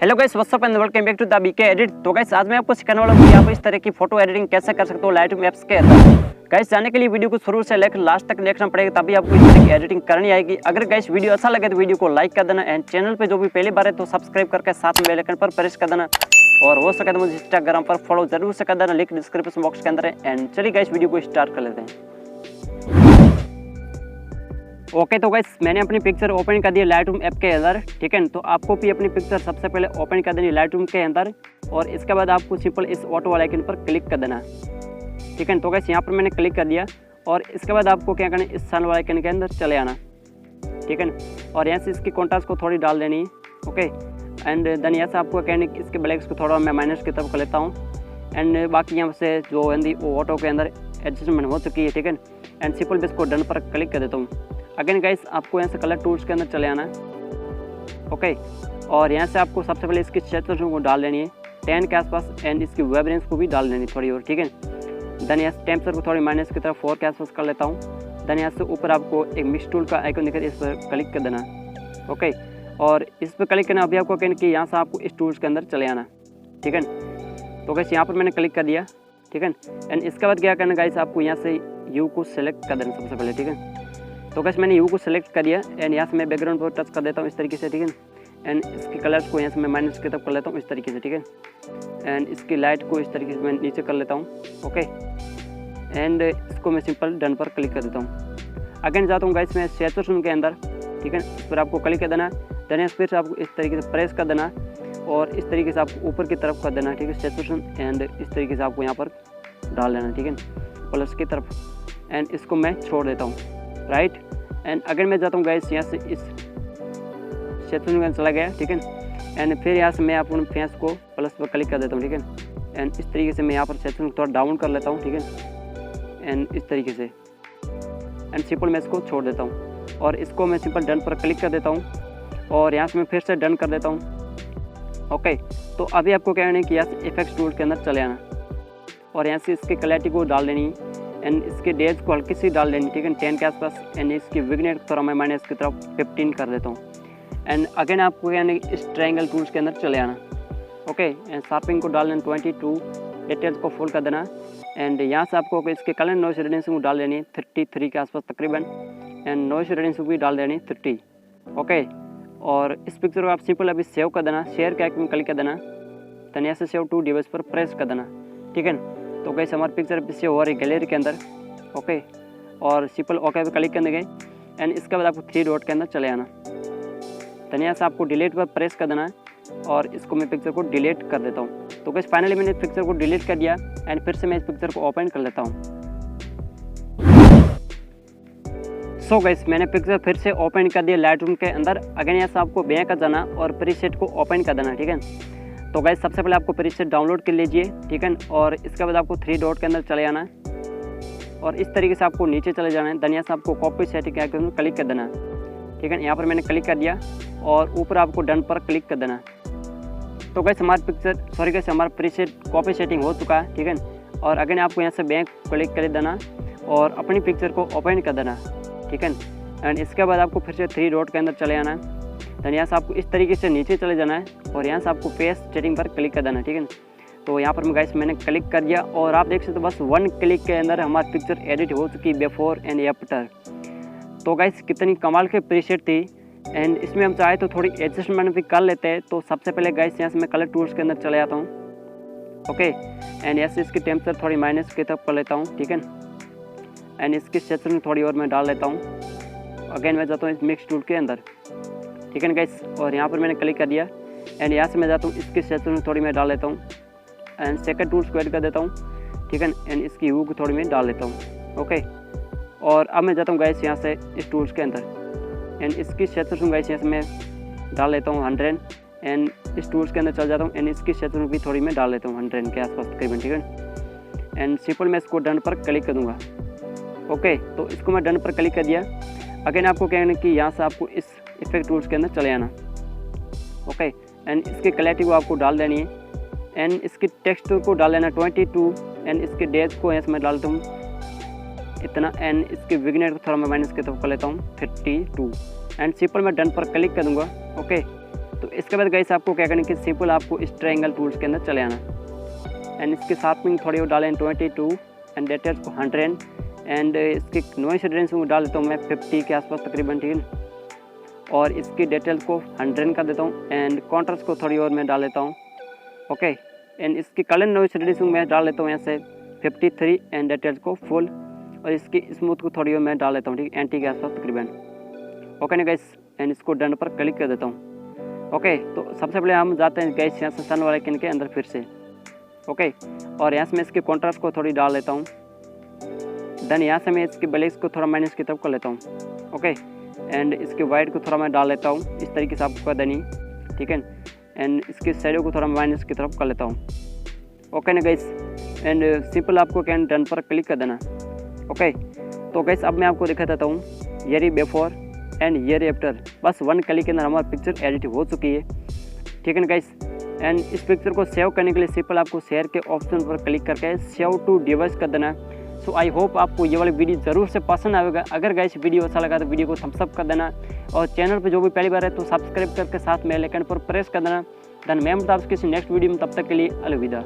Hello guys, what's up and welcome back to the BK edit. तो guys आज मैं आपको सिखाने वाला हूं कि आप इस तरह की फोटो एडिटिंग कैसे कर सकते हो लाइटरूम ऐप्स के अंदर। गाइस जाने के लिए वीडियो को शुरू से लेकर लास्ट तक देखना पड़ेगा, तभी आपको इस तरह की एडिटिंग करनी आएगी। अगर गाइस वीडियो अच्छा लगे तो वीडियो को लाइक कर देना एंड चैनल पे जो भी पहली बार है तो सब्सक्राइब करके साथ में बेल आइकन पर प्रेस कर देना और हो सके तो मुझे इंस्टाग्राम पर फॉलो जरूर से कर देना, लिंक डिस्क्रिप्शन बॉक्स के अंदर है। एंड चलिए गाइस वीडियो को स्टार्ट कर लेते हैं। ओके तो गाइस मैंने अपनी पिक्चर ओपन कर दी लाइटरूम ऐप के अंदर, ठीक है। तो आपको भी अपनी पिक्चर सबसे पहले ओपन कर देनी लाइटरूम के अंदर और इसके बाद आपको सिंपल इस ऑटो वाले आइकन पर क्लिक कर देना, ठीक है। तो गाइस यहाँ पर मैंने क्लिक कर दिया और इसके बाद आपको क्या करना है, इस सन वाले आइकन के अंदर चले आना, ठीक है। और यहाँ से इसकी कॉन्ट्रास्ट को थोड़ी डाल देनी है, ओके। एंड देन यहाँ से आपको कहने कि इसके ब्लैक्स को थोड़ा मैं माइनस की तरफ कर लेता हूँ। एंड बाकी यहाँ से जो है वो ऑटो के अंदर एडजस्टमेंट हो चुकी है, ठीक है। एंड सिंपल भी इसको डन पर क्लिक कर देता हूँ। अगेन गाइस आपको यहाँ से कलर टूल्स के अंदर चले आना है, ओके। और यहाँ से आपको सबसे पहले इसकी सैचुरेशन को डाल लेनी है 10 के आसपास एंड इसकी वाइब्रेंस को भी डाल लेनी थोड़ी और, ठीक है। देन यहाँ से टेम्परेचर को थोड़ी माइनस की तरफ 4 के आसपास कर लेता हूँ। देन यहाँ से ऊपर आपको एक मिक्स टूल का आइकन दिखा, इस पर क्लिक कर देना, ओके। और इस पर क्लिक करना, अभी आपको कहना कि यहाँ से आपको इस टूल्स के अंदर चले आना, ठीक है। तो गाइस यहाँ पर मैंने क्लिक कर दिया, ठीक है। एंड इसके बाद क्या करना गाइस, आपको यहाँ से यू को सेलेक्ट कर देना सबसे पहले, ठीक है। तो गाइस मैंने यू को सेलेक्ट कर दिया एंड यहाँ से मैं बैकग्राउंड पर टच कर देता हूँ इस तरीके से, ठीक है। एंड इसके कलर्स को यहाँ से मैं माइनस की तरफ कर लेता हूँ इस तरीके से, ठीक है। एंड इसकी लाइट को इस तरीके से मैं नीचे कर लेता हूँ, ओके। एंड इसको मैं सिंपल डन पर क्लिक कर देता हूँ। अगेन जाता हूँ गाइस मैं सैचुरेशन के अंदर, ठीक है। इस पर आपको क्लिक कर देना, देन फिर से आपको इस तरीके से प्रेस कर देना और इस तरीके से आपको ऊपर की तरफ कर देना, ठीक है, सैचुरेशन। एंड इस तरीके से आपको यहाँ पर डाल देना, ठीक है, प्लस की तरफ। एंड इसको मैं छोड़ देता हूँ, राइट। एंड अगर मैं जाता हूँ गाइस यहाँ से इस सैचुरेशन में चला गया, ठीक है। एंड फिर यहाँ से मैं अपने फेस को प्लस पर क्लिक कर देता हूँ, ठीक है। एंड इस तरीके से मैं यहाँ पर सैचुरेशन थोड़ा डाउन कर लेता हूँ, ठीक है। एंड इस तरीके से एंड सिंपल मैं इसको छोड़ देता हूँ और इसको मैं सिंपल डन पर क्लिक कर देता हूँ और यहाँ से मैं फिर से डन कर देता हूँ, ओके। तो अभी आपको क्या करना है कि यहाँ से इफेक्ट्स टूल के अंदर चले आना और यहाँ से इसकी क्लैरिटी को डाल देनी एंड इसके डेज को हल्की सी डाल देनी, ठीक है, 10 के आसपास। एंड इसकी विग्नेट थोड़ा मैं माइनस की तरफ 15 कर देता हूँ। एंड अगेन आपको यानी इस ट्रायंगल टूल्स के अंदर चले आना, ओके। एंड शार्पिंग को डाल देना 22, डिटेल्स को फुल कर देना। एंड यहाँ से आपको इसके कलर नॉइस रेडियंस को डाल देनी 33 के आसपास तकरीबन। एंड नॉइस रेडियंस को भी डाल देनी 30, ओके। और इस पिक्चर को आप सिंपल अभी सेव कर देना, शेयर के आइकन क्लिक कर देना, देन यहाँ से सेव टू डिवाइस पर प्रेस कर देना, ठीक है। तो गाइस हमारी पिक्चर अभी सेव हो रही गैलरी के अंदर, ओके। और सिंपल ओके पे क्लिक करने गए एंड इसके बाद आपको 3 डॉट के अंदर चले आना, देन यहाँ से आपको डिलीट पर प्रेस कर देना है और इसको मैं पिक्चर को डिलीट कर देता हूँ। तो गाइस फाइनली मैंने पिक्चर को डिलीट कर दिया एंड फिर से मैं इस पिक्चर को ओपन कर लेता हूँ। सो गाइस मैंने पिक्चर फिर से ओपन कर दिया लाइटरूम के अंदर। अगेन यहाँ से आपको बैक आ जाना और प्रीसेट को ओपन कर देना, ठीक है। तो गाइस सबसे पहले आपको प्रीसेट डाउनलोड कर लीजिए, ठीक है। और इसके बाद आपको 3 डॉट के अंदर चले आना और इस तरीके से आपको नीचे चले जाना है। धनिया से आपको कॉपी सेटिंग के आइकन पर क्लिक कर देना, ठीक है। यहाँ पर मैंने क्लिक कर दिया और ऊपर आपको डन पर क्लिक कर देना। तो गाइस हमारा प्रीसेट कॉपी सेटिंग हो चुका है, ठीक है। और अगेन आपको यहाँ से बैक क्लिक कर देना और अपनी पिक्चर को ओपन कर देना, ठीक है। एंड इसके बाद आपको फिर से 3 डॉट के अंदर चले आना है। देन यहाँ से आपको इस तरीके से नीचे चले जाना है और यहाँ से आपको फेस सेटिंग पर क्लिक कर देना, ठीक है। तो यहाँ पर गाइस मैंने क्लिक कर दिया और आप देख सकते हो बस 1 क्लिक के अंदर हमारी पिक्चर एडिट हो चुकी है बिफोर एंड आफ्टर। तो गाइस कितनी कमाल के प्रीसेट थी। एंड इसमें हम चाहे तो थोड़ी एडजस्टमेंट भी कर लेते हैं। तो सबसे पहले गाइस यहाँ से मैं कलर टूल्स के अंदर चले आता हूँ, ओके। एंड यहाँ से इसकी टेम्परेचर थोड़ी माइनस की तरफ कर लेता हूँ, ठीक है। एंड इसकी सैचुरेशन थोड़ी और मैं डाल लेता हूँ। अगेन मैं जाता हूँ इस मिक्स टूल के अंदर, ठीक है गाइस। और यहाँ पर मैंने क्लिक कर दिया एंड यहाँ से मैं जाता हूँ इसकी सैचुरेशन थोड़ी मैं डाल लेता हूँ एंड सेकंड टूल्स को ऐड कर देता हूँ, ठीक है। एंड इसकी ह्यू को थोड़ी मैं डाल लेता हूँ, ओके। और अब मैं जाता हूँ गाइस यहाँ से इस टूल्स के अंदर एंड इसकी सैचुरेशन गाइस यहाँ से मैं डाल लेता हूँ 100 एंड इस टूल्स के अंदर चल जाता हूँ एंड इसकी सैचुरेशन भी थोड़ी मैं डाल लेता हूँ 100 के आसपास तकरीबन, ठीक है। एंड सिंपल मैं इसको डन पर क्लिक कर दूँगा, ओके। तो इसको मैं डन पर क्लिक कर दिया। अगेन आपको कहना है कि यहाँ से आपको इस इफेक्ट टूल्स के अंदर चले आना, ओके। एंड इसकी क्लैरिटी को आपको डाल देनी है एंड इसकी टेक्सचर को डाल लेना 22 एंड इसके डेज को यहाँ से मैं डालता हूँ इतना एंड इसकी विग्नेट को थोड़ा मैं माइनस की तरफ कर लेता हूँ 32 एंड सिंपल मैं डन पर क्लिक कर दूँगा, ओके। तो इसके बाद गाइस आपको क्या करना है कि सिंपल आपको इस ट्रायंगल टूल्स के अंदर चले आना एंड इसके साथ में थोड़ी और डालें 22 एंड डिटेल्स को 100 एंड इसकी नॉइस रेजिस्टेंस को डाल देता हूँ मैं 50 के आसपास तकरीबन, ठीक है। और इसकी डिटेल्स को 100 कर देता हूँ एंड कॉन्ट्रास्ट को थोड़ी और मैं डाल देता हूँ, ओके। एंड इसकी कलर नॉइस रेजिस्टेंस मैं डाल देता हूँ यहाँ से 53 एंड डिटेल्स को फुल, और इसकी स्मूथ को थोड़ी और मैं डाल देता हूँ, ठीक, 80 के आसपास तकरीबन, ओके ना गाइस। एंड इसको डन पर क्लिक कर देता हूँ, ओके। तो सबसे पहले हम जाते हैं गाइस यहाँ से सन वाले आइकन के अंदर फिर से, ओके। और यहाँ से मैं इसके कॉन्ट्रास्ट को थोड़ी डाल देता हूँ। देन यहाँ से मैं इसके ब्लैक्स को थोड़ा माइनस की तरफ कर लेता हूँ, ओके। एंड इसके वाइट को थोड़ा मैं डाल लेता हूँ, इस तरीके से आपको कर देनी, ठीक है। एंड इसके शैडो को थोड़ा माइनस की तरफ कर लेता हूँ, ओके ना गाइस। एंड सिंपल आपको क्या डन पर क्लिक कर देना, ओके। तो गाइस अब मैं आपको दिखा देता हूँ ये बिफोर एंड ये आफ्टर। बस 1 क्लिक के अंदर हमारी पिक्चर एडिट हो चुकी है, ठीक है ना गाइस। एंड इस पिक्चर को सेव करने के लिए सिंपल आपको शेयर के ऑप्शन पर क्लिक करके सेव टू डिवाइस कर देना। सो आई होप आपको ये वाली वीडियो ज़रूर से पसंद आएगा। अगर गाइस वीडियो अच्छा लगा तो वीडियो को थम्स अप कर देना, और चैनल पर जो भी पहली बार है तो सब्सक्राइब करके साथ बेल आइकन पर प्रेस कर देना। धन मैं मतलब किसी नेक्स्ट वीडियो में, तब तक के लिए अलविदा।